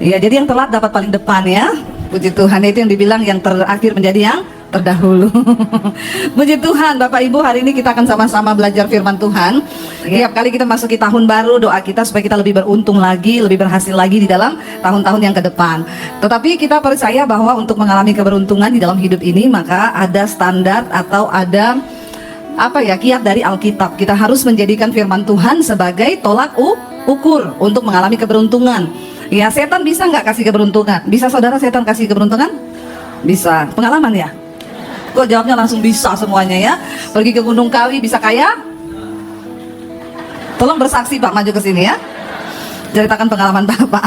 Ya, jadi yang telat dapat paling depan ya. Puji Tuhan, itu yang dibilang yang terakhir menjadi yang terdahulu. Puji Tuhan, Bapak Ibu, hari ini kita akan sama-sama belajar firman Tuhan. Tiap kali kita masuki tahun baru, doa kita supaya kita lebih beruntung lagi, lebih berhasil lagi di dalam tahun-tahun yang ke depan. Tetapi kita percaya bahwa untuk mengalami keberuntungan di dalam hidup ini, maka ada standar atau ada kiat dari Alkitab. Kita harus menjadikan firman Tuhan sebagai tolak ukur untuk mengalami keberuntungan. Ya, setan bisa nggak kasih keberuntungan? Bisa saudara setan kasih keberuntungan? Bisa. Pengalaman ya? Kok jawabnya langsung bisa semuanya ya? Pergi ke Gunung Kawi bisa kaya? Tolong bersaksi Pak, maju ke sini ya. Ceritakan pengalaman Bapak.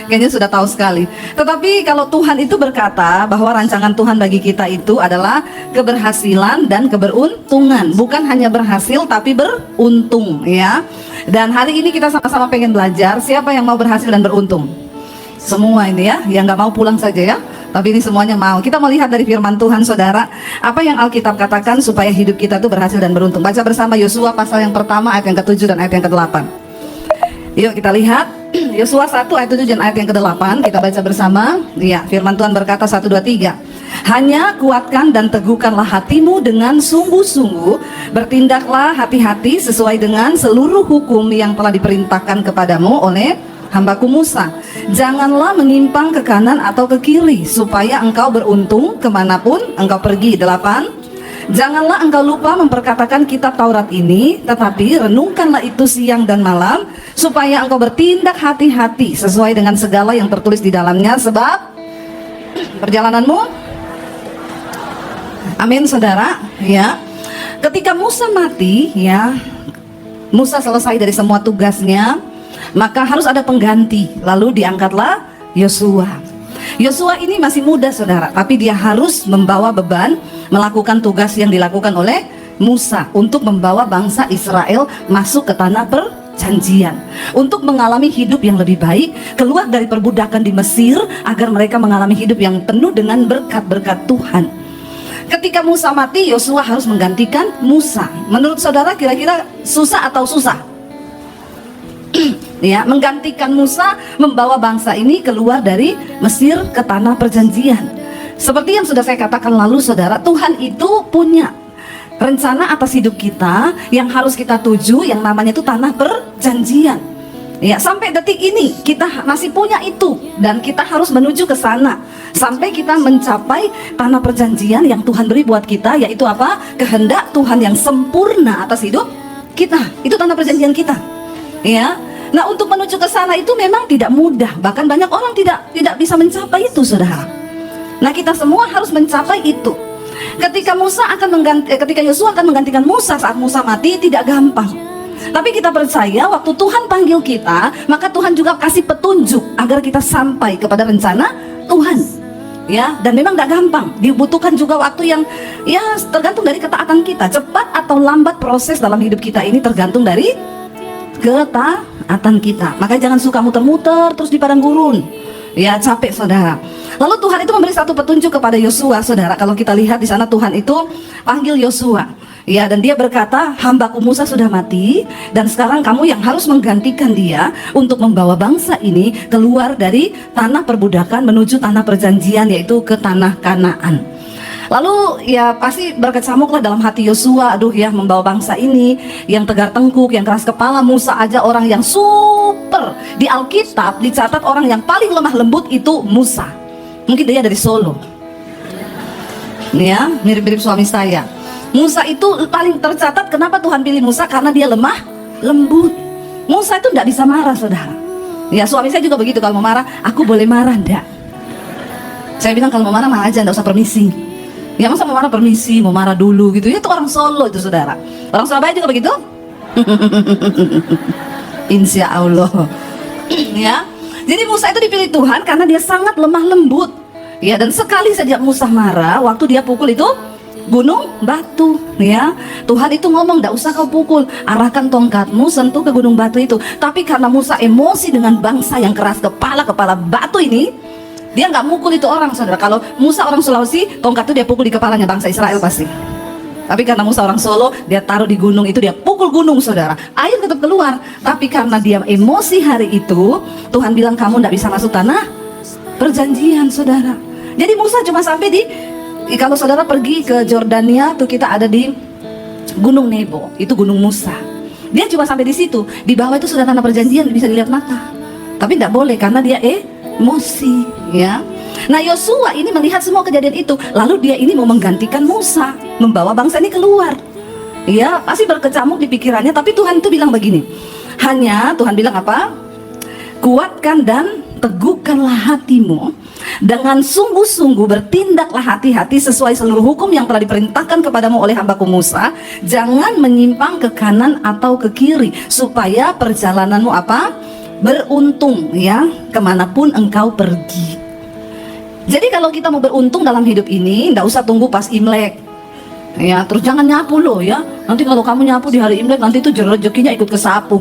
Kayaknya sudah tahu sekali. Tetapi kalau Tuhan itu berkata bahwa rancangan Tuhan bagi kita itu adalah keberhasilan dan keberuntungan. Bukan hanya berhasil tapi beruntung ya. Dan hari ini kita sama-sama pengen belajar siapa yang mau berhasil dan beruntung. Semua ini ya, yang nggak mau pulang saja ya. Tapi ini semuanya mau. Kita melihat dari firman Tuhan saudara, apa yang Alkitab katakan supaya hidup kita itu berhasil dan beruntung. Baca bersama Yosua pasal yang pertama ayat yang ke-7 dan ayat yang ke-8. Yuk kita lihat Yosua 1 ayat 7 dan ayat yang ke-8. Kita baca bersama. Ya, firman Tuhan berkata 1, 2, 3. Hanya kuatkan dan teguhkanlah hatimu dengan sungguh-sungguh. Bertindaklah hati-hati sesuai dengan seluruh hukum yang telah diperintahkan kepadamu oleh hambaku Musa. Janganlah menyimpang ke kanan atau ke kiri, supaya engkau beruntung kemanapun engkau pergi. 8. Janganlah engkau lupa memperkatakan kitab Taurat ini, tetapi renungkanlah itu siang dan malam, supaya engkau bertindak hati-hati sesuai dengan segala yang tertulis di dalamnya, sebab perjalananmu. Amin saudara ya. Ketika Musa mati ya, Musa selesai dari semua tugasnya, maka harus ada pengganti. Lalu diangkatlah Yosua. Yosua ini masih muda saudara, tapi dia harus membawa beban melakukan tugas yang dilakukan oleh Musa untuk membawa bangsa Israel masuk ke tanah perjanjian, untuk mengalami hidup yang lebih baik, keluar dari perbudakan di Mesir, agar mereka mengalami hidup yang penuh dengan berkat-berkat Tuhan. Ketika Musa mati, Yosua harus menggantikan Musa. Menurut saudara kira-kira susah atau susah? Ya, menggantikan Musa membawa bangsa ini keluar dari Mesir ke tanah perjanjian. Seperti yang sudah saya katakan lalu saudara, Tuhan itu punya rencana atas hidup kita yang harus kita tuju, yang namanya itu tanah perjanjian. Ya, sampai detik ini kita masih punya itu, dan kita harus menuju ke sana sampai kita mencapai tanah perjanjian yang Tuhan beri buat kita, yaitu apa? Kehendak Tuhan yang sempurna atas hidup kita. Itu tanah perjanjian kita. Ya. Nah, untuk menuju ke sana itu memang tidak mudah. Bahkan banyak orang tidak bisa mencapai itu, saudara. Nah, kita semua harus mencapai itu. Ketika Yosua akan menggantikan Musa saat Musa mati, tidak gampang. Tapi kita percaya waktu Tuhan panggil kita, maka Tuhan juga kasih petunjuk agar kita sampai kepada rencana Tuhan. Ya, dan memang tidak gampang. Dibutuhkan juga waktu yang ya tergantung dari ketaatan kita. Cepat atau lambat proses dalam hidup kita ini tergantung dari ketaatan kita. Maka jangan suka muter-muter terus di padang gurun. Ya, capek saudara. Lalu Tuhan itu memberi satu petunjuk kepada Yosua, saudara. Kalau kita lihat di sana Tuhan itu panggil Yosua. Ya, dan dia berkata, hambaku Musa sudah mati, dan sekarang kamu yang harus menggantikan dia untuk membawa bangsa ini keluar dari tanah perbudakan menuju tanah perjanjian, yaitu ke tanah Kanaan. Lalu ya pasti berkecamuklah dalam hati Yosua, aduh ya, membawa bangsa ini yang tegar tengkuk, yang keras kepala. Musa aja orang yang super. Di Alkitab dicatat orang yang paling lemah lembut itu Musa. Mungkin dia dari Solo. Ya, mirip-mirip suami saya. Musa itu paling tercatat. Kenapa Tuhan pilih Musa? Karena dia lemah lembut. Musa itu tidak bisa marah saudara. Ya, suami saya juga begitu. Kalau mau marah, aku boleh marah enggak? Saya bilang kalau mau marah aja, enggak usah permisi. Ya, masa mau marah permisi, mau marah dulu gitu. Ya, itu orang Solo itu saudara. Orang Surabaya juga begitu. Insya Allah. Ya, jadi Musa itu dipilih Tuhan karena dia sangat lemah lembut. Ya, dan sekali saja Musa marah, waktu dia pukul itu gunung batu. Ya, Tuhan itu ngomong, tidak usah kau pukul, arahkan tongkatmu sentuh ke gunung batu itu. Tapi karena Musa emosi dengan bangsa yang keras kepala batu ini, dia nggak mukul itu orang saudara. Kalau Musa orang Sulawesi, tongkat itu dia pukul di kepalanya bangsa Israel pasti. Tapi karena Musa orang Solo, dia taruh di gunung itu, dia pukul gunung saudara, air tetap keluar. Tapi karena dia emosi hari itu, Tuhan bilang kamu tidak bisa masuk tanah perjanjian saudara. Jadi Musa cuma sampai di, kalau saudara pergi ke Jordania tuh, kita ada di Gunung Nebo, itu Gunung Musa. Dia cuma sampai di situ, di bawah itu sudah tanah perjanjian, bisa dilihat mata. Tapi tidak boleh karena dia emosi, ya. Nah Yosua ini melihat semua kejadian itu, lalu dia ini mau menggantikan Musa, membawa bangsa ini keluar. Ya pasti berkecamuk di pikirannya, tapi Tuhan itu bilang begini, hanya Tuhan bilang apa? Kuatkan dan teguhkanlah hatimu, dengan sungguh-sungguh bertindaklah hati-hati sesuai seluruh hukum yang telah diperintahkan kepadamu oleh hambaku Musa. Jangan menyimpang ke kanan atau ke kiri, supaya perjalananmu apa? Beruntung, ya, kemanapun engkau pergi. Jadi kalau kita mau beruntung dalam hidup ini, tidak usah tunggu pas Imlek, ya. Terus jangan nyapu loh, ya. Nanti kalau kamu nyapu di hari Imlek, nanti itu rezekinya ikut ke sapu.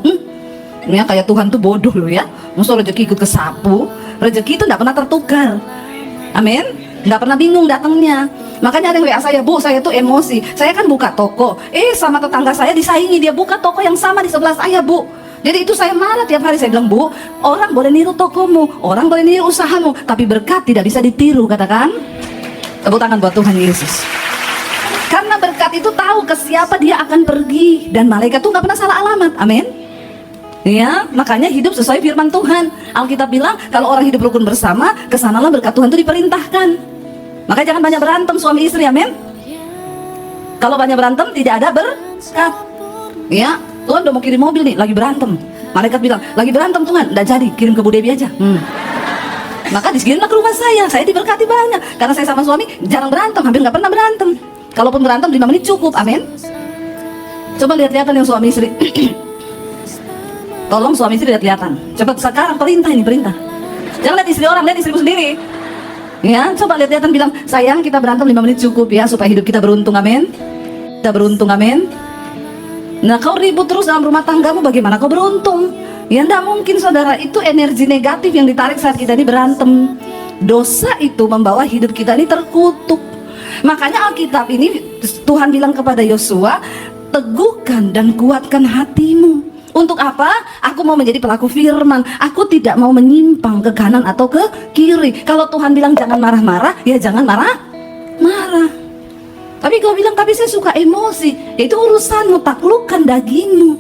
Ya kayak Tuhan tuh bodoh loh, ya. Maksud rezeki ikut ke sapu, rezeki itu tidak pernah tertukar. Amin. Tidak pernah bingung datangnya. Makanya ada yang WA saya, Bu, saya tuh emosi. Saya kan buka toko, sama tetangga saya disaingi, dia buka toko yang sama di sebelah saya, Bu. Jadi itu saya marah tiap hari. Saya bilang, Bu, orang boleh niru tokomu, orang boleh niru usahamu, tapi berkat tidak bisa ditiru, katakan. Tepuk tangan buat Tuhan Yesus. Karena berkat itu tahu ke siapa dia akan pergi, dan malaikat tuh nggak pernah salah alamat. Amin. Ya, makanya hidup sesuai firman Tuhan. Alkitab bilang kalau orang hidup rukun bersama, kesanalah berkat Tuhan itu diperintahkan. Makanya jangan banyak berantem suami istri, amin. Kalau banyak berantem tidak ada berkat. Ya, Tuhan udah mau kirim mobil nih, lagi berantem. Malaikat bilang, lagi berantem Tuhan, tidak jadi, kirim ke Bu Debi aja. Maka dikirimlah ke rumah saya diberkati banyak. Karena saya sama suami jarang berantem, hampir nggak pernah berantem. Kalaupun berantem 5 menit cukup, amin. Coba lihat-lihatan yang suami istri. Tolong suami istri lihat-lihatan. Cepat sekarang perintah ini, perintah. Jangan lihat istri orang, lihat istrimu sendiri. Ya, coba lihat-lihatan, bilang, sayang kita berantem 5 menit cukup ya, supaya hidup kita beruntung, amin. Kita beruntung, amin. Nah kau ribut terus dalam rumah tanggamu, bagaimana kau beruntung? Ya tidak mungkin saudara, itu energi negatif yang ditarik saat kita ini berantem. Dosa itu membawa hidup kita ini terkutuk. Makanya Alkitab ini Tuhan bilang kepada Yosua, teguhkan dan kuatkan hatimu. Untuk apa? Aku mau menjadi pelaku firman. Aku tidak mau menyimpang ke kanan atau ke kiri. Kalau Tuhan bilang jangan marah-marah, ya jangan marah-marah. Tapi kau bilang, tapi saya suka emosi. Itu urusanmu, taklukkan dagingmu.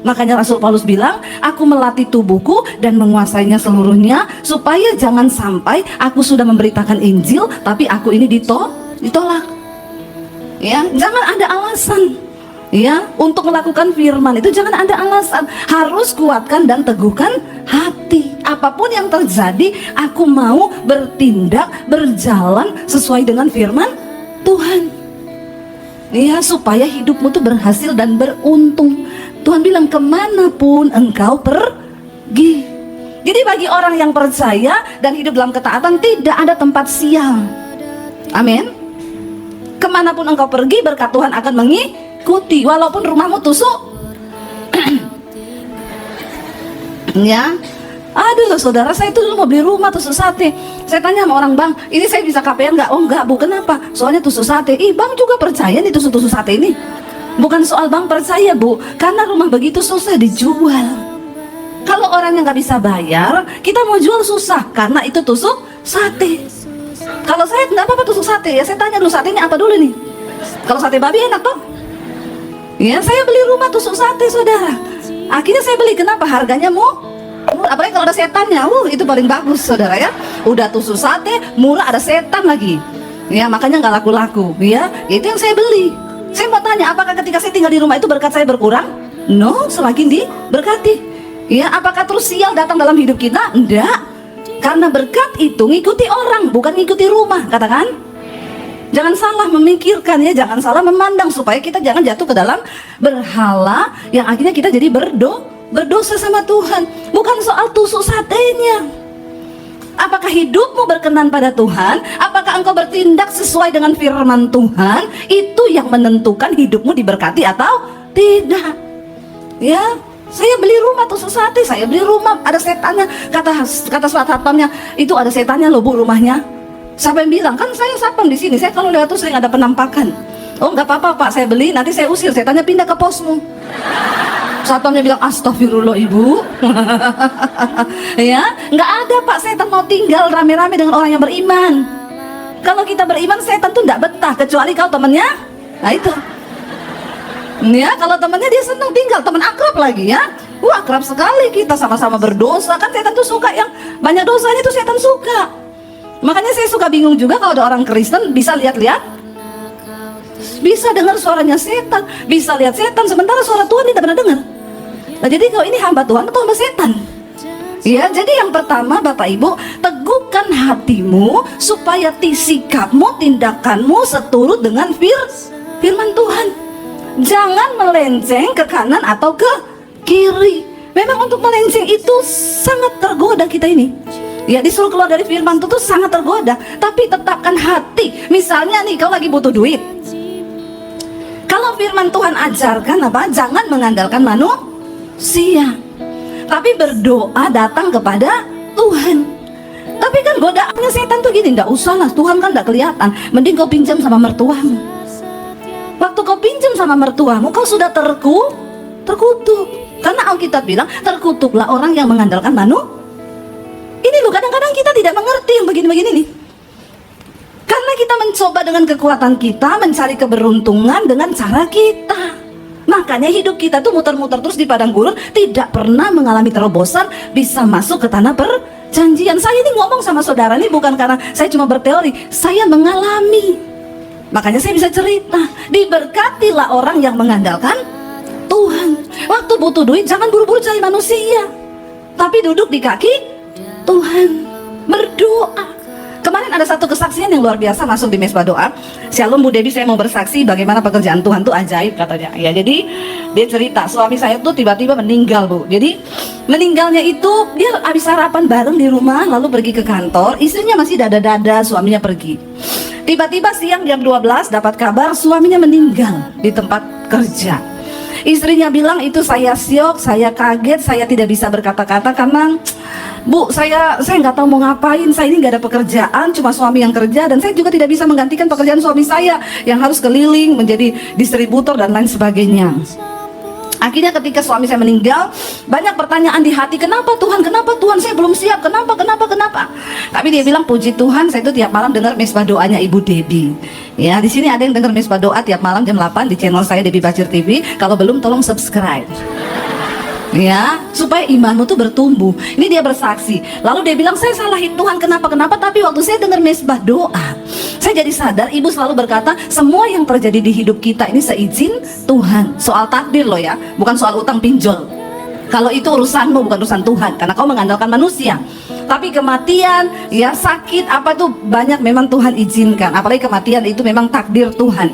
Makanya Rasul Paulus bilang, aku melatih tubuhku dan menguasainya seluruhnya, supaya jangan sampai aku sudah memberitakan Injil, tapi aku ini ditolak. Ya, jangan ada alasan. Ya, untuk melakukan firman itu jangan ada alasan. Harus kuatkan dan teguhkan hati. Apapun yang terjadi, aku mau bertindak, berjalan sesuai dengan firman Tuhan. Ya, supaya hidupmu tuh berhasil dan beruntung. Tuhan bilang kemanapun engkau pergi. Jadi bagi orang yang percaya dan hidup dalam ketaatan, tidak ada tempat sial. Amin. Kemanapun engkau pergi, berkat Tuhan akan mengikuti. Walaupun rumahmu tusuk. Ya. Aduh saudara, saya itu dulu mau beli rumah tusuk sate. Saya tanya sama orang, bang, ini saya bisa KPR nggak? Oh enggak Bu, kenapa? Soalnya tusuk sate. Bang juga percaya nih tusuk sate ini? Bukan soal bang percaya Bu, karena rumah begitu susah dijual. Kalau orang yang nggak bisa bayar, kita mau jual susah, karena itu tusuk sate. Kalau saya nggak apa-apa tusuk sate, ya saya tanya dulu satenya apa dulu nih. Kalau sate babi enak toh? Ya saya beli rumah tusuk sate saudara. Akhirnya saya beli, kenapa? Harganya apalagi kalau ada setannya, itu paling bagus saudara ya. Udah tusuk sate, murah, ada setan lagi. Ya makanya nggak laku-laku. Ya itu yang saya beli. Saya mau tanya, apakah ketika saya tinggal di rumah itu berkat saya berkurang? No, semakin diberkati. Ya apakah terus sial datang dalam hidup kita? Enggak. Karena berkat itu ngikuti orang, bukan ngikuti rumah, katakan. Jangan salah memikirkan ya, jangan salah memandang, supaya kita jangan jatuh ke dalam berhala yang akhirnya kita jadi berdosa sama Tuhan. Bukan soal tusuk satenya. Apakah hidupmu berkenan pada Tuhan? Apakah engkau bertindak sesuai dengan firman Tuhan? Itu yang menentukan hidupmu diberkati atau tidak. Ya, saya beli rumah tusuk sate, saya beli rumah ada setannya. Kata satpamnya, itu ada setannya loh Bu rumahnya. Siapa yang bilang? Kan saya satpam di sini. Saya kalau lewat tuh sering ada penampakan. Oh nggak apa-apa Pak, saya beli, nanti saya usir, setannya pindah ke posmu. Satpamnya bilang, astagfirullah ibu. Ya, nggak ada Pak, setan mau tinggal rame-rame dengan orang yang beriman. Kalau kita beriman, setan tuh nggak betah, kecuali kau temennya. Nah itu. Ya, kalau temennya dia senang tinggal, teman akrab lagi ya. Wah, akrab sekali kita, sama-sama berdosa. Kan setan tuh suka yang banyak dosanya tuh setan suka. Makanya saya suka bingung juga kalau ada orang Kristen bisa lihat-lihat, bisa dengar suaranya setan, bisa lihat setan, sementara suara Tuhan tidak pernah dengar. Nah, jadi kalau ini hamba Tuhan atau hamba setan? Ya, jadi yang pertama Bapak Ibu, teguhkan hatimu supaya sikapmu, tindakanmu seturut dengan firman Tuhan. Jangan melenceng ke kanan atau ke kiri. Memang untuk melenceng itu sangat tergoda kita ini. Ya, disuruh keluar dari firman itu tuh sangat tergoda. Tapi tetapkan hati. Misalnya nih, kau lagi butuh duit. Kalau firman Tuhan ajarkan apa? Jangan mengandalkan manusia, tapi berdoa datang kepada Tuhan. Tapi kan godaannya setan tuh gini, nggak usah lah, Tuhan kan nggak kelihatan. Mending kau pinjam sama mertuamu. Waktu kau pinjam sama mertuamu, kau sudah terkutuk. Karena Alkitab bilang, terkutuklah orang yang mengandalkan manusia. Ini loh, kadang-kadang kita tidak mengerti yang begini-begini nih. Karena kita mencoba dengan kekuatan kita mencari keberuntungan dengan cara kita. Makanya hidup kita tuh muter-muter terus di padang gurun, tidak pernah mengalami terobosan bisa masuk ke tanah perjanjian. Saya ini ngomong sama saudara ini bukan karena saya cuma berteori, saya mengalami. Makanya saya bisa cerita. Diberkatilah orang yang mengandalkan Tuhan. Waktu butuh duit jangan buru-buru cari manusia, tapi duduk di kaki Tuhan, berdoa. Kemarin ada satu kesaksian yang luar biasa masuk di mesbah doa. Shalom Bu Debi, saya mau bersaksi bagaimana pekerjaan Tuhan tuh ajaib katanya. Ya, jadi dia cerita suami saya tuh tiba-tiba meninggal Bu. Jadi meninggalnya itu dia habis sarapan bareng di rumah lalu pergi ke kantor. Istrinya masih dada-dada, suaminya pergi. Tiba-tiba siang jam 12 dapat kabar suaminya meninggal di tempat kerja. Istrinya bilang itu saya syok, saya kaget, saya tidak bisa berkata-kata karena Bu, saya nggak tahu mau ngapain. Saya ini nggak ada pekerjaan, cuma suami yang kerja, dan saya juga tidak bisa menggantikan pekerjaan suami saya yang harus keliling menjadi distributor dan lain sebagainya. Akhirnya ketika suami saya meninggal, banyak pertanyaan di hati, kenapa Tuhan, saya belum siap, kenapa. Tapi dia bilang, puji Tuhan, saya itu tiap malam dengar mesbah doanya Ibu Debi. Ya, di sini ada yang dengar mesbah doa tiap malam jam 8 di channel saya Debi Bacir TV. Kalau belum tolong subscribe. Ya, supaya imanmu tuh bertumbuh. Ini dia bersaksi. Lalu dia bilang, saya salahin Tuhan kenapa, tapi waktu saya dengar mesbah doa, saya jadi sadar ibu selalu berkata, semua yang terjadi di hidup kita ini seizin Tuhan. Soal takdir loh ya, bukan soal utang pinjol. Kalau itu urusanmu, bukan urusan Tuhan, karena kau mengandalkan manusia. Tapi kematian, ya sakit, apa tuh banyak memang Tuhan izinkan. Apalagi kematian itu memang takdir Tuhan.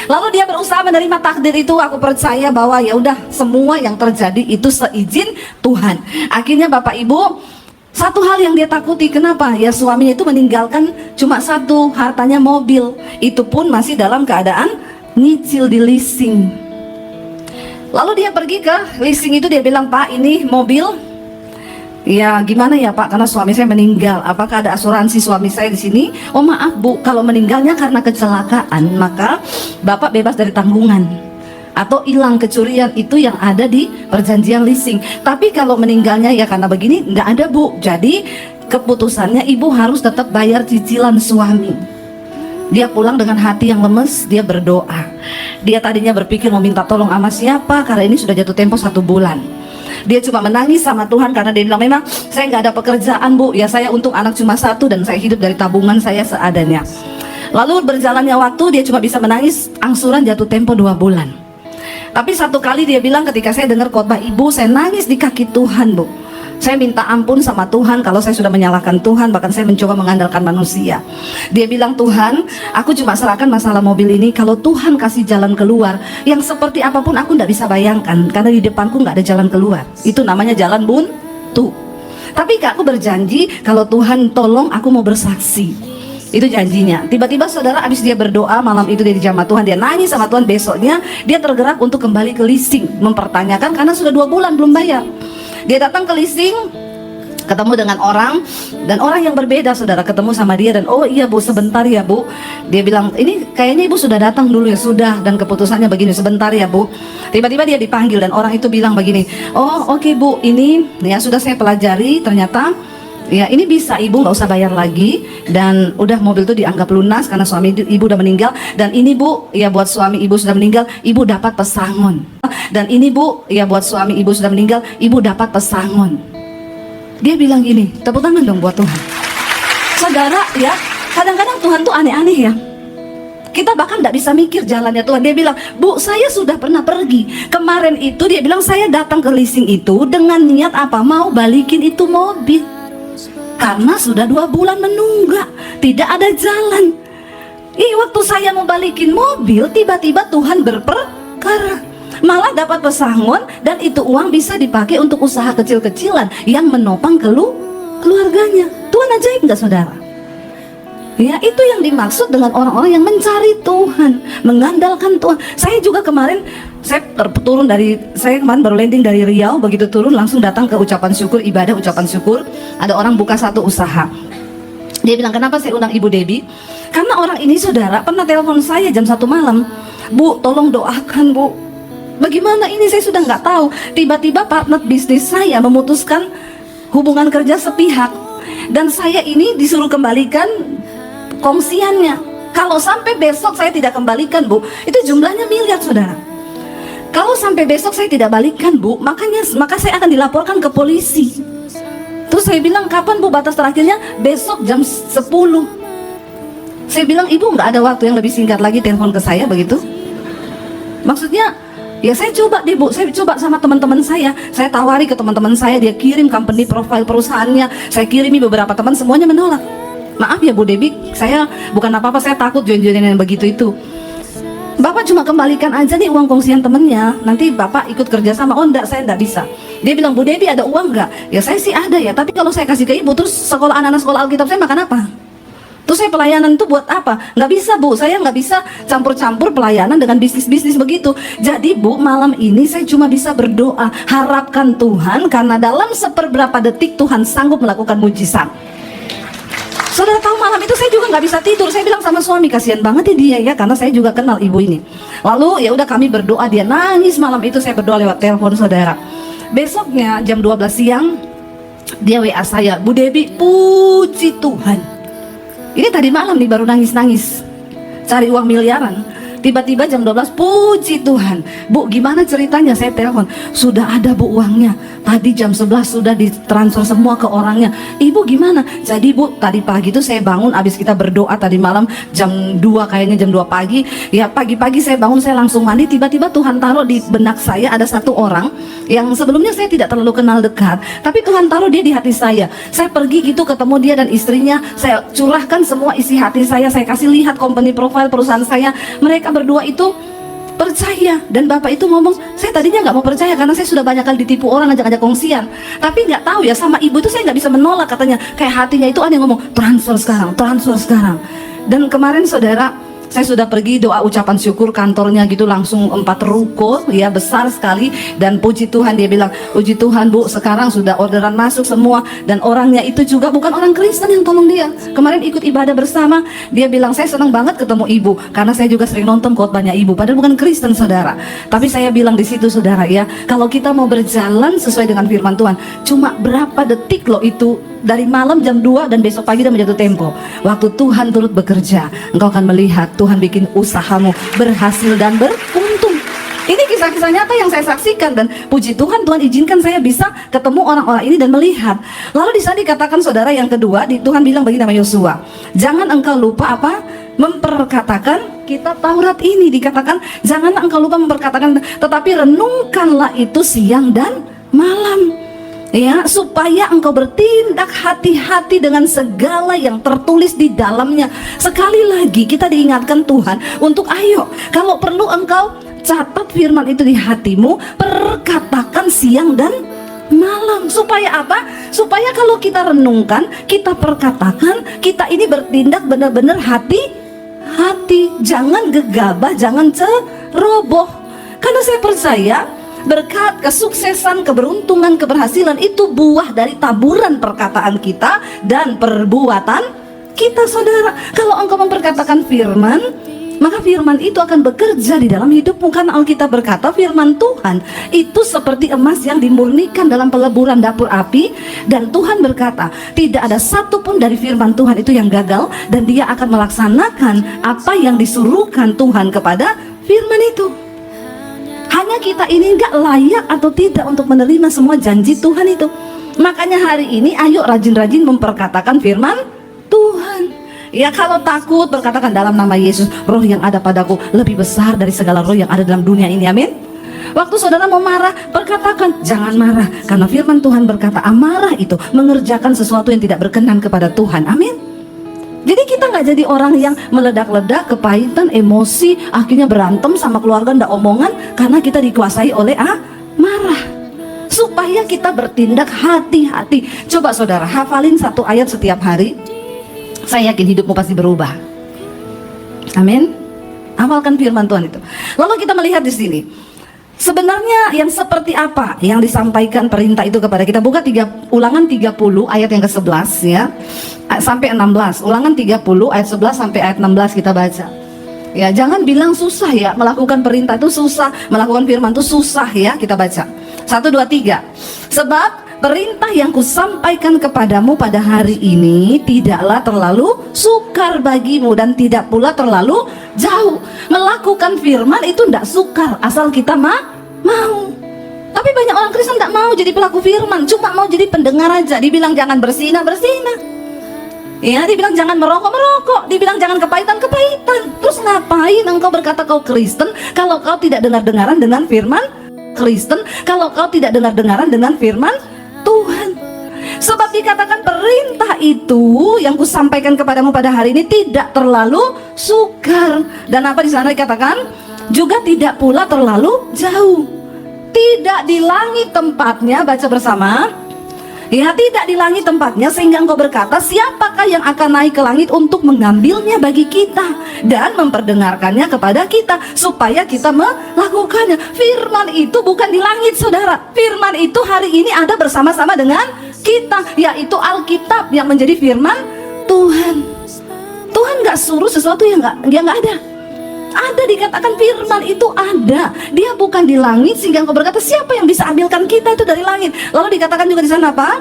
Lalu dia berusaha menerima takdir itu. Aku percaya bahwa ya udah, semua yang terjadi itu seizin Tuhan. Akhirnya Bapak Ibu, satu hal yang dia takuti, kenapa? Ya suaminya itu meninggalkan cuma satu, hartanya mobil. Itu pun masih dalam keadaan nyicil di leasing. Lalu dia pergi ke leasing itu, dia bilang, Pak ini mobil, ya gimana ya Pak, karena suami saya meninggal, apakah ada asuransi suami saya di sini? Oh maaf Bu, kalau meninggalnya karena kecelakaan, maka Bapak bebas dari tanggungan atau hilang kecurian, itu yang ada di perjanjian leasing. Tapi kalau meninggalnya ya karena begini, nggak ada Bu. Jadi keputusannya ibu harus tetap bayar cicilan suami. Dia pulang dengan hati yang lemes, dia berdoa. Dia tadinya berpikir mau minta tolong sama siapa, karena ini sudah jatuh tempo 1 bulan. Dia cuma menangis sama Tuhan karena dia bilang, memang saya nggak ada pekerjaan Bu, ya saya untuk anak cuma 1 dan saya hidup dari tabungan saya seadanya. Lalu berjalannya waktu, dia cuma bisa menangis, angsuran jatuh tempo 2 bulan. Tapi satu kali dia bilang, ketika saya dengar khotbah ibu, saya nangis di kaki Tuhan Bu. Saya minta ampun sama Tuhan kalau saya sudah menyalahkan Tuhan, bahkan saya mencoba mengandalkan manusia. Dia bilang, Tuhan, aku cuma serahkan masalah mobil ini, kalau Tuhan kasih jalan keluar yang seperti apapun aku tidak bisa bayangkan, karena di depanku nggak ada jalan keluar. Itu namanya jalan buntu. Tapi Kak, aku berjanji kalau Tuhan tolong aku mau bersaksi. Itu janjinya. Tiba-tiba saudara, abis dia berdoa malam itu dia dijamah Tuhan, dia nangis sama Tuhan. Besoknya dia tergerak untuk kembali ke leasing, mempertanyakan karena sudah 2 bulan belum bayar. Dia datang ke leasing, ketemu dengan orang, dan orang yang berbeda saudara ketemu sama dia, dan oh iya Bu sebentar ya Bu, dia bilang ini kayaknya Ibu sudah datang dulu ya, sudah, dan keputusannya begini, sebentar ya Bu. Tiba-tiba dia dipanggil dan orang itu bilang begini, oh oke Bu, ini ya sudah saya pelajari, ternyata ya ini bisa Ibu nggak usah bayar lagi, dan udah mobil itu dianggap lunas karena suami Ibu udah meninggal, dan ini Bu ya buat suami Ibu sudah meninggal Ibu dapat pesangon, dan ini Bu ya buat suami Ibu sudah meninggal Ibu dapat pesangon. Dia bilang gini, tepuk tangan dong buat Tuhan. Saudara ya, kadang-kadang Tuhan tuh aneh-aneh ya. Kita bahkan tidak bisa mikir jalannya Tuhan. Dia bilang, Bu saya sudah pernah pergi. Kemarin itu dia bilang saya datang ke leasing itu dengan niat apa? Mau balikin itu mobil. Karena sudah 2 bulan menunggak, tidak ada jalan. Waktu saya mau balikin mobil, tiba-tiba Tuhan berperkara. Malah dapat pesangon, dan itu uang bisa dipakai untuk usaha kecil-kecilan yang menopang keluarganya. Tuhan ajaib nggak saudara? Ya itu yang dimaksud dengan orang-orang yang mencari Tuhan, mengandalkan Tuhan. Saya juga kemarin, saya kemarin baru landing dari Riau, begitu turun langsung datang ke ucapan syukur, ibadah ucapan syukur. Ada orang buka satu usaha. Dia bilang, kenapa saya undang Ibu Debbie? Karena orang ini saudara pernah telepon saya jam 1 malam. Bu tolong doakan Bu. Bagaimana ini saya sudah nggak tahu. Tiba-tiba partner bisnis saya memutuskan hubungan kerja sepihak, dan saya ini disuruh kembalikan kongsiannya. Kalau sampai besok saya tidak kembalikan Bu, itu jumlahnya miliar saudara. Kalau sampai besok saya tidak balikan Bu, maka saya akan dilaporkan ke polisi. Terus saya bilang, kapan Bu batas terakhirnya? Besok jam 10. Saya bilang, Ibu nggak ada waktu yang lebih singkat lagi telepon ke saya begitu? Maksudnya ya saya coba deh Bu, saya coba sama teman-teman saya tawari ke teman-teman saya, dia kirim company profile perusahaannya, saya kirimi beberapa teman, semuanya menolak. Maaf ya Bu Debbie, saya bukan apa-apa, saya takut join-joinan yang begitu itu. Bapak cuma kembalikan aja nih uang kongsian temennya, nanti Bapak ikut kerja sama. Oh enggak, saya enggak bisa. Dia bilang, Bu Debbie ada uang enggak? Ya saya sih ada ya, tapi kalau saya kasih ke Ibu, terus sekolah anak-anak sekolah Alkitab saya makan apa? Terus saya pelayanan itu buat apa? Nggak bisa Bu, saya nggak bisa campur-campur pelayanan dengan bisnis-bisnis begitu. Jadi Bu, malam ini saya cuma bisa berdoa, harapkan Tuhan, karena dalam seperberapa detik Tuhan sanggup melakukan mujizat. Saudara tahu, malam itu saya juga nggak bisa tidur. Saya bilang sama suami, kasihan banget ya dia ya, karena saya juga kenal ibu ini. Lalu ya udah kami berdoa, dia nangis malam itu, saya berdoa lewat telepon saudara. Besoknya jam 12 siang dia WA saya, Bu Debbie, puji Tuhan. Ini tadi malam nih baru nangis-nangis cari uang miliaran. Tiba-tiba jam 12, puji Tuhan. Bu gimana ceritanya? Saya telepon, sudah ada Bu uangnya. Tadi jam 11 sudah ditransfer semua ke orangnya. Ibu gimana? Jadi Bu, tadi pagi itu saya bangun, abis kita berdoa tadi malam jam 2, kayaknya jam 2 pagi. Ya pagi-pagi saya bangun, saya langsung mandi. Tiba-tiba Tuhan taruh di benak saya ada satu orang yang sebelumnya saya tidak terlalu kenal dekat, tapi Tuhan taruh dia di hati saya. Saya pergi gitu ketemu dia dan istrinya, saya curahkan semua isi hati saya kasih lihat company profile perusahaan saya. Mereka berdua itu percaya, dan bapak itu ngomong, saya tadinya nggak mau percaya karena saya sudah banyak kali ditipu orang ngajak-ngajak kongsian, tapi nggak tahu ya sama ibu itu saya nggak bisa menolak, katanya kayak hatinya itu ada yang ngomong transfer sekarang. Dan kemarin saudara, saya sudah pergi doa ucapan syukur, kantornya gitu langsung 4 ruko ya, besar sekali. Dan puji Tuhan, dia bilang, puji Tuhan Bu, sekarang sudah orderan masuk semua. Dan orangnya itu juga bukan orang Kristen yang tolong dia. Kemarin ikut ibadah bersama, dia bilang, saya senang banget ketemu ibu, karena saya juga sering nonton khotbahnya ibu, padahal bukan Kristen saudara. Tapi saya bilang di situ saudara ya, kalau kita mau berjalan sesuai dengan firman Tuhan, cuma berapa detik loh itu, dari malam jam 2 dan besok pagi dan menjatuh tempo. Waktu Tuhan turut bekerja, engkau akan melihat Tuhan bikin usahamu berhasil dan beruntung. Ini kisah-kisah nyata yang saya saksikan, dan puji Tuhan, Tuhan izinkan saya bisa ketemu orang-orang ini dan melihat. Lalu di sana dikatakan saudara yang kedua, Tuhan bilang begini sama Yosua, jangan engkau lupa apa? Memperkatakan kitab Taurat ini. Dikatakan jangan engkau lupa memperkatakan, tetapi renungkanlah itu siang dan malam, ya, supaya engkau bertindak hati-hati dengan segala yang tertulis di dalamnya. Sekali lagi kita diingatkan Tuhan untuk ayo, kalau perlu engkau catat firman itu di hatimu, perkatakan siang dan malam. Supaya apa? Supaya kalau kita renungkan, kita perkatakan, kita ini bertindak benar-benar hati-hati, jangan gegabah, jangan ceroboh. Karena saya percaya berkat, kesuksesan, keberuntungan, keberhasilan itu buah dari taburan perkataan kita dan perbuatan kita, saudara. Kalau engkau memperkatakan firman, maka firman itu akan bekerja di dalam hidupmu. Karena Alkitab berkata firman Tuhan itu seperti emas yang dimurnikan dalam peleburan dapur api. Dan Tuhan berkata tidak ada satupun dari firman Tuhan itu yang gagal, dan dia akan melaksanakan apa yang disuruhkan Tuhan kepada firman itu. Hanya kita ini gak layak atau tidak untuk menerima semua janji Tuhan itu. Makanya hari ini ayo rajin-rajin memperkatakan firman Tuhan. Ya, kalau takut berkatakan dalam nama Yesus, roh yang ada padaku lebih besar dari segala roh yang ada dalam dunia ini, amin. Waktu saudara mau marah, berkatakan jangan marah, karena firman Tuhan berkata amarah itu mengerjakan sesuatu yang tidak berkenan kepada Tuhan, amin. Jadi kita nggak jadi orang yang meledak-ledak, kepahitan, emosi, akhirnya berantem sama keluarga, ndak omongan, karena kita dikuasai oleh marah. Supaya kita bertindak hati-hati. Coba saudara hafalin satu ayat setiap hari. Saya yakin hidupmu pasti berubah. Amin. Hafalkan firman Tuhan itu. Lalu kita melihat di sini. Sebenarnya yang seperti apa yang disampaikan perintah itu kepada kita? Buka Ulangan 30 ayat yang ke-11 ya. Sampai 16. Ulangan 30 ayat 11 sampai ayat 16 kita baca. Ya, jangan bilang susah ya, melakukan perintah itu susah, melakukan firman itu susah ya. Kita baca. 1 2 3. Sebab perintah yang kusampaikan kepadamu pada hari ini tidaklah terlalu sukar bagimu dan tidak pula terlalu jauh. Melakukan firman itu tidak sukar asal kita mau. Tapi banyak orang Kristen tidak mau jadi pelaku firman, cuma mau jadi pendengar aja. Dibilang jangan bersinah. Ya, dibilang jangan merokok, dibilang jangan kepahitan. Terus ngapain engkau berkata kau Kristen kalau kau tidak dengar-dengaran dengan firman Kristen, kalau kau tidak dengar-dengaran dengan firman Tuhan? Sebab dikatakan perintah itu yang kusampaikan kepadamu pada hari ini tidak terlalu sukar. Dan apa di sana dikatakan? Juga tidak pula terlalu jauh. Tidak di langit tempatnya, baca bersama. Ya, tidak di langit tempatnya sehingga engkau berkata, siapakah yang akan naik ke langit untuk mengambilnya bagi kita dan memperdengarkannya kepada kita supaya kita melakukannya. Firman itu bukan di langit, saudara. Firman itu hari ini ada bersama-sama dengan kita, yaitu Alkitab yang menjadi firman Tuhan. Tuhan gak suruh sesuatu yang gak ada. Ada, dikatakan firman itu ada. Dia bukan di langit sehingga engkau berkata siapa yang bisa ambilkan kita itu dari langit. Lalu dikatakan juga di sana apa?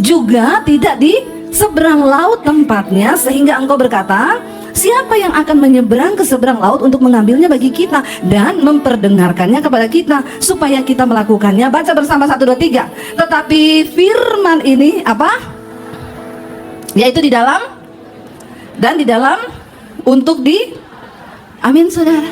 Juga tidak di seberang laut tempatnya sehingga engkau berkata siapa yang akan menyeberang ke seberang laut untuk mengambilnya bagi kita dan memperdengarkannya kepada kita supaya kita melakukannya. Baca bersama 1 2 3. Tetapi firman ini apa? Yaitu di dalam dan di dalam untuk di. Amin, saudara.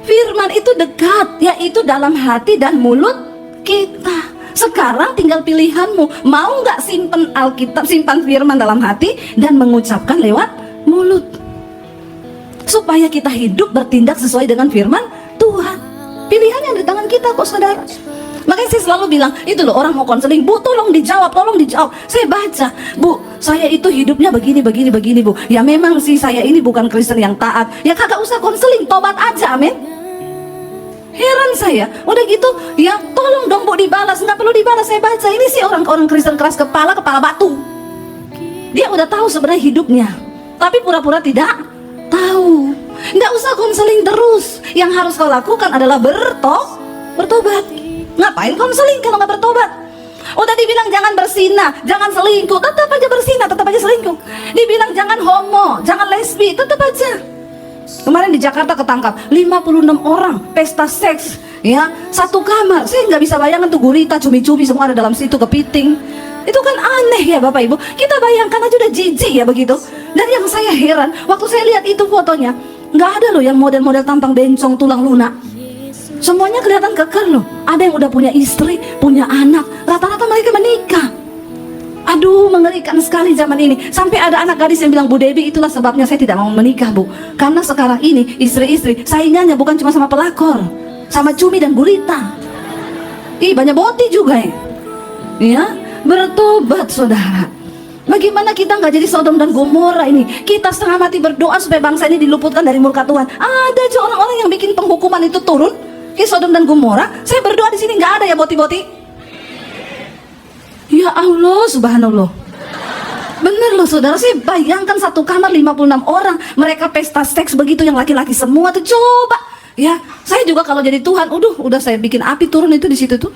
Firman itu dekat, yaitu dalam hati dan mulut kita. Sekarang tinggal pilihanmu, mau nggak simpan Alkitab, simpan firman dalam hati dan mengucapkan lewat mulut, supaya kita hidup bertindak sesuai dengan firman Tuhan. Pilihannya di tangan kita kok, saudara. Makanya saya selalu bilang, itu loh orang mau konseling, Bu tolong dijawab. Saya baca, Bu saya itu hidupnya begini Bu. Ya memang sih saya ini bukan Kristen yang taat. Ya kagak usah konseling, tobat aja, amin. Heran saya, udah gitu ya tolong dong Bu dibalas. Nggak perlu dibalas, saya baca. Ini sih orang Kristen keras kepala batu. Dia udah tahu sebenarnya hidupnya, tapi pura-pura tidak tahu. Nggak usah konseling terus. Yang harus kau lakukan adalah bertobat. Ngapain konseling kalau nggak bertobat? Udah dibilang jangan bersinah, jangan selingkuh, tetap aja bersinah, tetap aja selingkuh. Dibilang jangan homo, jangan lesbi, tetap aja. Kemarin di Jakarta ketangkap 56 orang pesta seks, ya satu kamar. Saya nggak bisa bayangkan tuh gurita, cumi-cumi semua ada dalam situ, kepiting. Itu kan aneh ya Bapak Ibu. Kita bayangkan aja udah jijik ya begitu. Dan yang saya heran, waktu saya lihat itu fotonya, nggak ada loh yang model-model tampang bencong, tulang lunak. Semuanya kelihatan kekar loh. Ada yang udah punya istri, punya anak. Rata-rata mereka menikah. Aduh, mengerikan sekali zaman ini. Sampai ada anak gadis yang bilang, Bu Debbie, itulah sebabnya saya tidak mau menikah, Bu. Karena sekarang ini istri-istri saingannya bukan cuma sama pelakor, sama cumi dan gurita. Banyak boti juga ya. Ya, bertobat saudara. Bagaimana kita nggak jadi Sodom dan Gomora ini? Kita setengah mati berdoa supaya bangsa ini diluputkan dari murka Tuhan. Ada aja orang-orang yang bikin penghukuman itu turun Kayak Sodom dan Gomora, saya berdoa di sini nggak ada ya boti-boti. Ya Allah, subhanallah. Bener loh saudara, saya bayangkan satu kamar 56 orang, mereka pesta seks begitu, yang laki-laki semua tuh, coba. Ya, saya juga kalau jadi Tuhan, udah saya bikin api turun itu di situ tuh.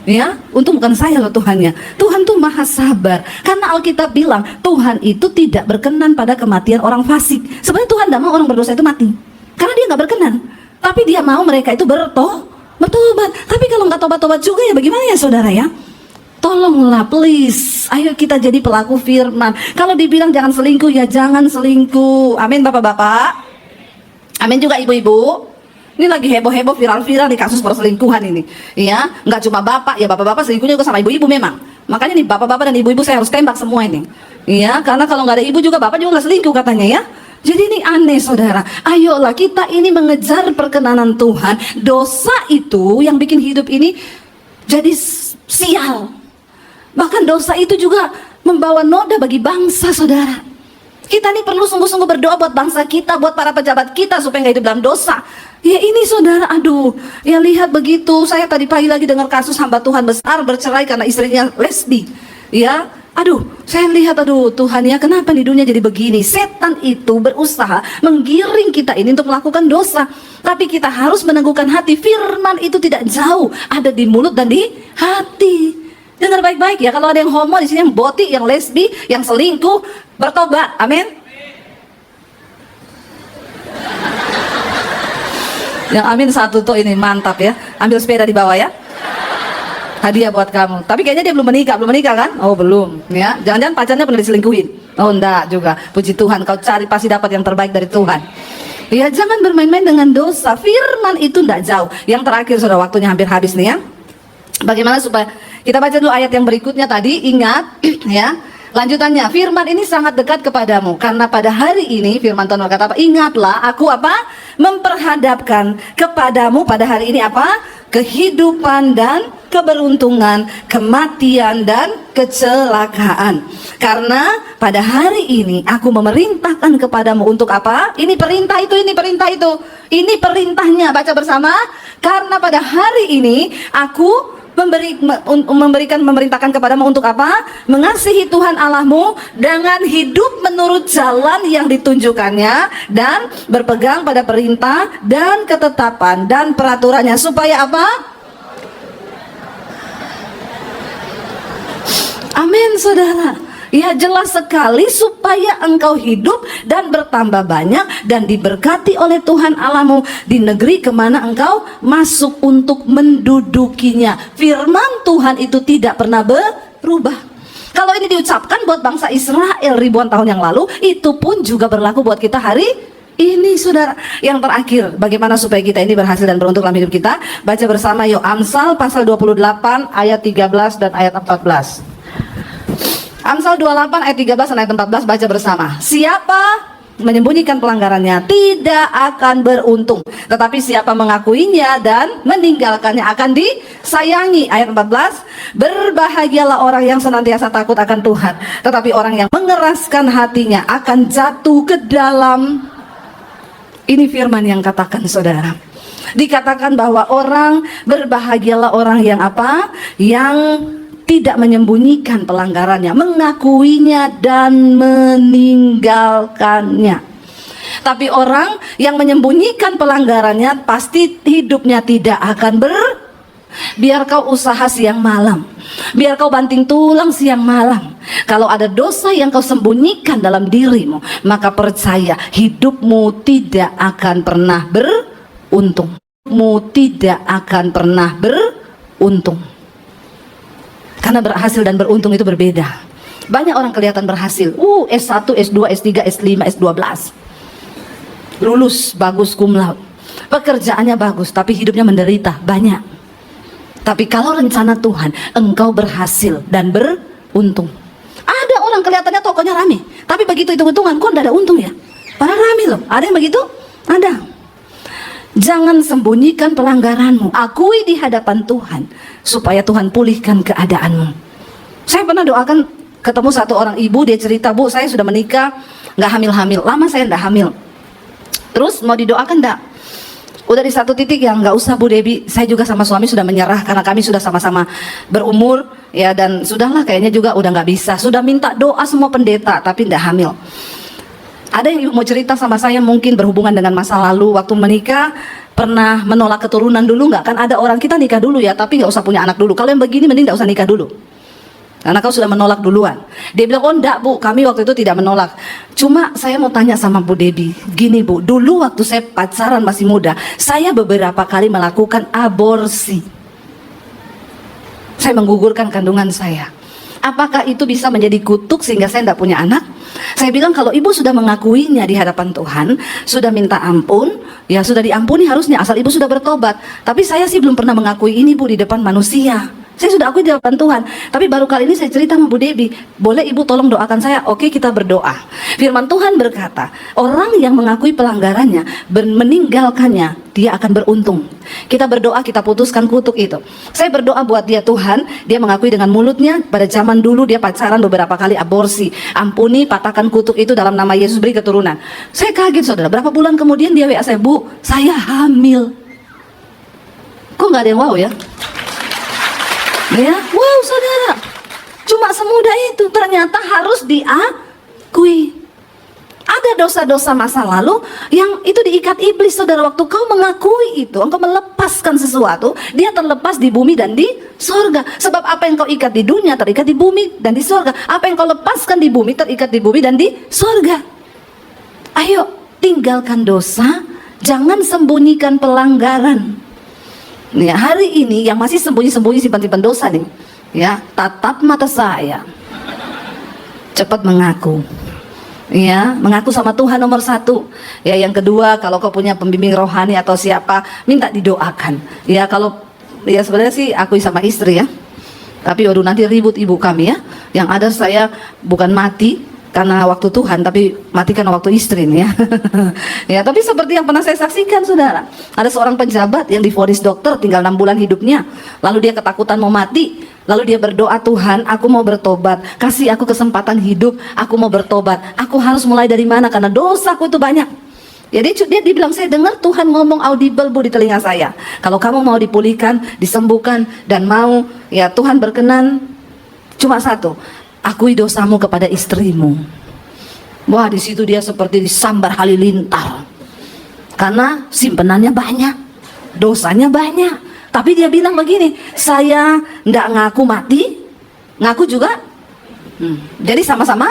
Ya, untung bukan saya loh Tuhannya. Tuhan tuh maha sabar. Karena Alkitab bilang Tuhan itu tidak berkenan pada kematian orang fasik. Sebenarnya Tuhan tidak mau orang berdosa itu mati, karena dia nggak berkenan. Tapi dia mau mereka itu bertobat. Tapi kalau nggak tobat-tobat juga ya bagaimana ya saudara ya? Tolonglah please, ayo kita jadi pelaku firman. Kalau dibilang jangan selingkuh ya jangan selingkuh. Amin bapak-bapak. Amin juga ibu-ibu. Ini lagi heboh-heboh viral-viral di kasus perselingkuhan ini. Ya, nggak cuma bapak, ya bapak-bapak selingkuhnya juga sama ibu-ibu memang. Makanya nih bapak-bapak dan ibu-ibu saya harus tembak semua ini. Ya, karena kalau nggak ada ibu juga bapak juga nggak selingkuh katanya ya. Jadi ini aneh saudara. Ayolah kita ini mengejar perkenanan Tuhan. Dosa itu yang bikin hidup ini jadi sial. Bahkan dosa itu juga membawa noda bagi bangsa saudara. Kita nih perlu sungguh-sungguh berdoa buat bangsa kita, buat para pejabat kita supaya nggak hidup dalam dosa. Ya ini saudara, aduh, ya lihat begitu. Saya tadi pagi lagi dengar kasus hamba Tuhan besar bercerai karena istrinya lesbi. Ya, aduh, saya lihat, aduh Tuhan ya, kenapa di dunia jadi begini? Setan itu berusaha menggiring kita ini untuk melakukan dosa. Tapi kita harus meneguhkan hati. Firman itu tidak jauh, ada di mulut dan di hati. Dengar baik-baik ya, kalau ada yang homo di sini, yang boti, yang lesbi, yang selingkuh, bertobat. Amin. Yang amin satu tuh ini mantap ya. Ambil sepeda di bawah ya. Hadiah buat kamu. Tapi kayaknya dia belum menikah kan? Oh belum ya. Jangan-jangan pacarnya pernah diselingkuhin. Oh enggak juga. Puji Tuhan, kau cari pasti dapat yang terbaik dari Tuhan. Ya jangan bermain-main dengan dosa. Firman itu enggak jauh. Yang terakhir sudah waktunya hampir habis nih ya. Bagaimana supaya kita baca dulu ayat yang berikutnya tadi. Ingat ya. Lanjutannya, firman ini sangat dekat kepadamu. Karena pada hari ini, firman Tuhan berkata apa? Ingatlah, aku apa? Memperhadapkan kepadamu pada hari ini apa? Kehidupan dan keberuntungan, kematian dan kecelakaan. Karena pada hari ini, aku memerintahkan kepadamu untuk apa? Ini perintah itu, ini perintah itu. Ini perintahnya, baca bersama. Karena pada hari ini, aku memerintahkan kepadamu untuk apa? Mengasihi Tuhan Allahmu dengan hidup menurut jalan yang ditunjukkannya dan berpegang pada perintah dan ketetapan dan peraturannya supaya apa? Amin saudara. Ya jelas sekali supaya engkau hidup dan bertambah banyak dan diberkati oleh Tuhan Allahmu di negeri kemana engkau masuk untuk mendudukinya. Firman Tuhan itu tidak pernah berubah. Kalau ini diucapkan buat bangsa Israel ribuan tahun yang lalu, itu pun juga berlaku buat kita hari ini saudara. Yang terakhir, bagaimana supaya kita ini berhasil dan beruntung dalam hidup kita? Baca bersama yuk Amsal pasal 28 ayat 13 dan ayat 14. Amsal 28 ayat 13 dan ayat 14, baca bersama. Siapa menyembunyikan pelanggarannya tidak akan beruntung, tetapi siapa mengakuinya dan meninggalkannya akan disayangi. Ayat 14, berbahagialah orang yang senantiasa takut akan Tuhan, tetapi orang yang mengeraskan hatinya akan jatuh ke dalam. Ini firman yang katakan saudara. Dikatakan bahwa orang berbahagialah orang yang apa? Yang tidak menyembunyikan pelanggarannya, mengakuinya dan meninggalkannya. Tapi orang yang menyembunyikan pelanggarannya pasti hidupnya tidak akan biar kau usaha siang malam, biar kau banting tulang siang malam, kalau ada dosa yang kau sembunyikan dalam dirimu, maka percaya hidupmu tidak akan pernah beruntung. Hidupmu tidak akan pernah beruntung. Karena berhasil dan beruntung itu berbeda. Banyak orang kelihatan berhasil. S1, S2, S3, S5, S12. Lulus, bagus, cum laude. Pekerjaannya bagus, tapi hidupnya menderita, banyak. Tapi kalau rencana Tuhan, engkau berhasil dan beruntung. Ada orang kelihatannya tokonya rame, tapi begitu hitung-hitungan, kok tidak ada untung ya? Padahal rame loh, ada yang begitu? Ada. Jangan sembunyikan pelanggaranmu, akui di hadapan Tuhan supaya Tuhan pulihkan keadaanmu. Saya pernah doakan, ketemu satu orang ibu, dia cerita, Bu saya sudah menikah, nggak hamil-hamil, lama saya nggak hamil. Terus mau didoakan nggak? Udah di satu titik yang nggak usah Bu Debbie, saya juga sama suami sudah menyerah karena kami sudah sama-sama berumur ya, dan sudahlah kayaknya juga udah nggak bisa. Sudah minta doa semua pendeta tapi tidak hamil. Ada yang mau cerita sama saya mungkin berhubungan dengan masa lalu waktu menikah pernah menolak keturunan dulu nggak? Kan ada orang kita nikah dulu ya tapi nggak usah punya anak dulu. Kalau yang begini mending nggak usah nikah dulu. Karena kau sudah menolak duluan. Dia bilang, oh enggak Bu, kami waktu itu tidak menolak. Cuma saya mau tanya sama Bu Debbie, gini Bu, dulu waktu saya pacaran masih muda, saya beberapa kali melakukan aborsi. Saya menggugurkan kandungan saya. Apakah itu bisa menjadi kutuk sehingga saya tidak punya anak? Saya bilang kalau ibu sudah mengakuinya di hadapan Tuhan, sudah minta ampun, ya sudah diampuni harusnya asal ibu sudah bertobat. Tapi saya sih belum pernah mengakui ini Bu di depan manusia. Saya sudah akui di hadapan Tuhan, tapi baru kali ini saya cerita sama Bu Debbie. Boleh ibu tolong doakan saya? Oke, kita berdoa. Firman Tuhan berkata, orang yang mengakui pelanggarannya, meninggalkannya, dia akan beruntung. Kita berdoa, kita putuskan kutuk itu. Saya berdoa buat dia, Tuhan, dia mengakui dengan mulutnya, pada zaman dulu dia pacaran beberapa kali aborsi. Ampuni, patahkan kutuk itu dalam nama Yesus, beri keturunan. Saya kaget saudara, berapa bulan kemudian dia WA saya, Bu, saya hamil. Kok nggak ada yang wow ya? Ya, wow saudara, cuma semudah itu. Ternyata harus diakui. Ada dosa-dosa masa lalu yang itu diikat iblis saudara. Waktu kau mengakui itu, engkau melepaskan sesuatu, dia terlepas di bumi dan di sorga. Sebab apa yang kau ikat di dunia terikat di bumi dan di sorga. Apa yang kau lepaskan di bumi terikat di bumi dan di sorga. Ayo tinggalkan dosa, jangan sembunyikan pelanggaran. Ya, hari ini yang masih sembunyi-sembunyi simpan-simpan dosa nih, ya, tatap mata saya, cepat mengaku, ya, mengaku sama Tuhan nomor satu. Ya, yang kedua, kalau kau punya pembimbing rohani atau siapa, minta didoakan. Ya, kalau ya sebenarnya sih akui sama istri ya, tapi waduh nanti ribut ibu kami ya. Yang ada saya bukan mati karena waktu Tuhan, tapi mati karena waktu istri nih ya. Ya, tapi seperti yang pernah saya saksikan saudara, ada seorang pejabat yang divonis dokter tinggal 6 bulan hidupnya, lalu dia ketakutan mau mati, lalu dia berdoa, Tuhan aku mau bertobat, kasih aku kesempatan hidup, aku mau bertobat, aku harus mulai dari mana karena dosaku itu banyak. Ya, dia dibilang, saya dengar Tuhan ngomong audible Bu di telinga saya, kalau kamu mau dipulihkan, disembuhkan, dan mau ya Tuhan berkenan, cuma satu, akui dosamu kepada istrimu. Wah, di situ dia seperti disambar halilintar. Karena simpenannya banyak, dosanya banyak. Tapi dia bilang begini, saya nggak ngaku mati, ngaku juga. Jadi sama-sama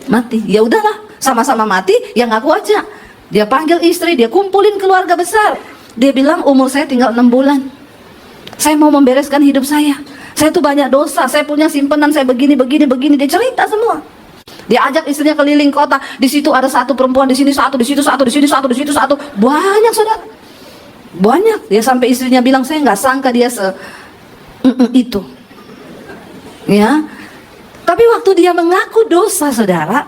mati. Ya udahlah, sama-sama mati, ya ngaku aja. Dia panggil istri, dia kumpulin keluarga besar. Dia bilang umur saya tinggal 6 bulan. Saya mau membereskan hidup saya. Saya tuh banyak dosa, saya punya simpenan, saya begini. Dia cerita semua. Dia ajak istrinya keliling kota. Di situ ada satu perempuan, di sini satu, di situ satu, di sini satu, di situ satu. Banyak saudara, banyak. Dia sampai istrinya bilang, saya nggak sangka dia itu. Ya, tapi waktu dia mengaku dosa saudara,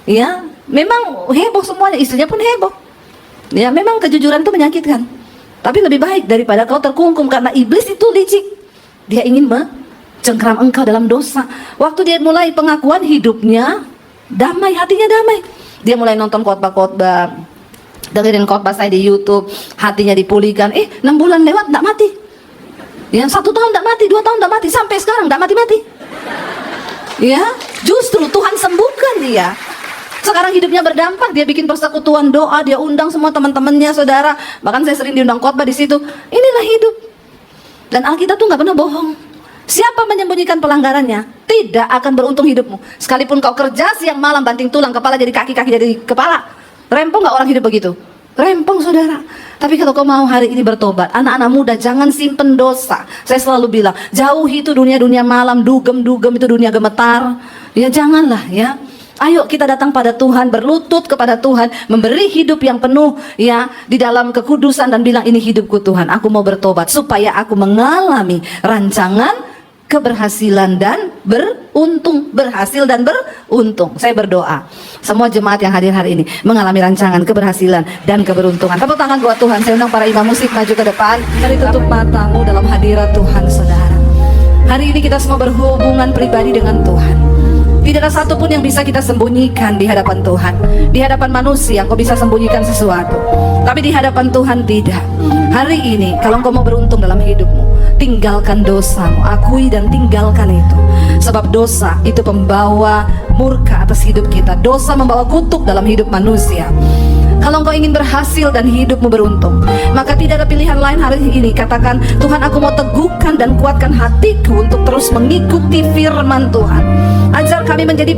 ya memang heboh semuanya. Istrinya pun heboh. Ya, memang kejujuran itu menyakitkan. Tapi lebih baik daripada kau terkungkung karena iblis itu licik. Dia ingin mencengkram engkau dalam dosa. Waktu dia mulai pengakuan, hidupnya damai, hatinya damai. Dia mulai nonton khotbah-khotbah, dengerin khotbah saya di YouTube, hatinya dipulihkan. 6 bulan lewat, tidak mati. Ya, 1 tahun tidak mati, 2 tahun tidak mati, sampai sekarang tidak mati-mati. Ya, justru Tuhan sembuhkan dia. Sekarang hidupnya berdampak, dia bikin persekutuan doa, dia undang semua teman-temannya, saudara. Bahkan saya sering diundang khotbah di situ. Inilah hidup. Dan Alkitab tuh nggak pernah bohong. Siapa menyembunyikan pelanggarannya, tidak akan beruntung hidupmu. Sekalipun kau kerja siang malam banting tulang, kepala jadi kaki, kaki jadi kepala. Rempong nggak orang hidup begitu? Rempong saudara. Tapi kalau kau mau hari ini bertobat, anak-anak muda jangan simpen dosa. Saya selalu bilang, jauhi itu dunia-dunia malam, dugem-dugem itu dunia gemetar. Ya janganlah ya. Ayo kita datang pada Tuhan, berlutut kepada Tuhan, memberi hidup yang penuh ya di dalam kekudusan dan bilang, ini hidupku Tuhan, aku mau bertobat supaya aku mengalami rancangan keberhasilan dan beruntung, berhasil dan beruntung. Saya berdoa semua jemaat yang hadir hari ini mengalami rancangan keberhasilan dan keberuntungan. Tepuk tangan buat Tuhan. Saya undang para imam musik maju ke depan. Mari tutup matamu dalam hadirat Tuhan saudara. Hari ini kita semua berhubungan pribadi dengan Tuhan. Tidak ada satupun yang bisa kita sembunyikan di hadapan Tuhan. Di hadapan manusia kau bisa sembunyikan sesuatu. Tapi di hadapan Tuhan tidak. Hari ini kalau engkau mau beruntung dalam hidupmu, tinggalkan dosamu, akui dan tinggalkan itu. Sebab dosa itu pembawa murka atas hidup kita. Dosa membawa kutuk dalam hidup manusia. Kalau engkau ingin berhasil dan hidupmu beruntung, maka tidak ada pilihan lain hari ini. Katakan, Tuhan, aku mau teguhkan dan kuatkan hatiku untuk terus mengikuti firman Tuhan. Ajar kami menjadi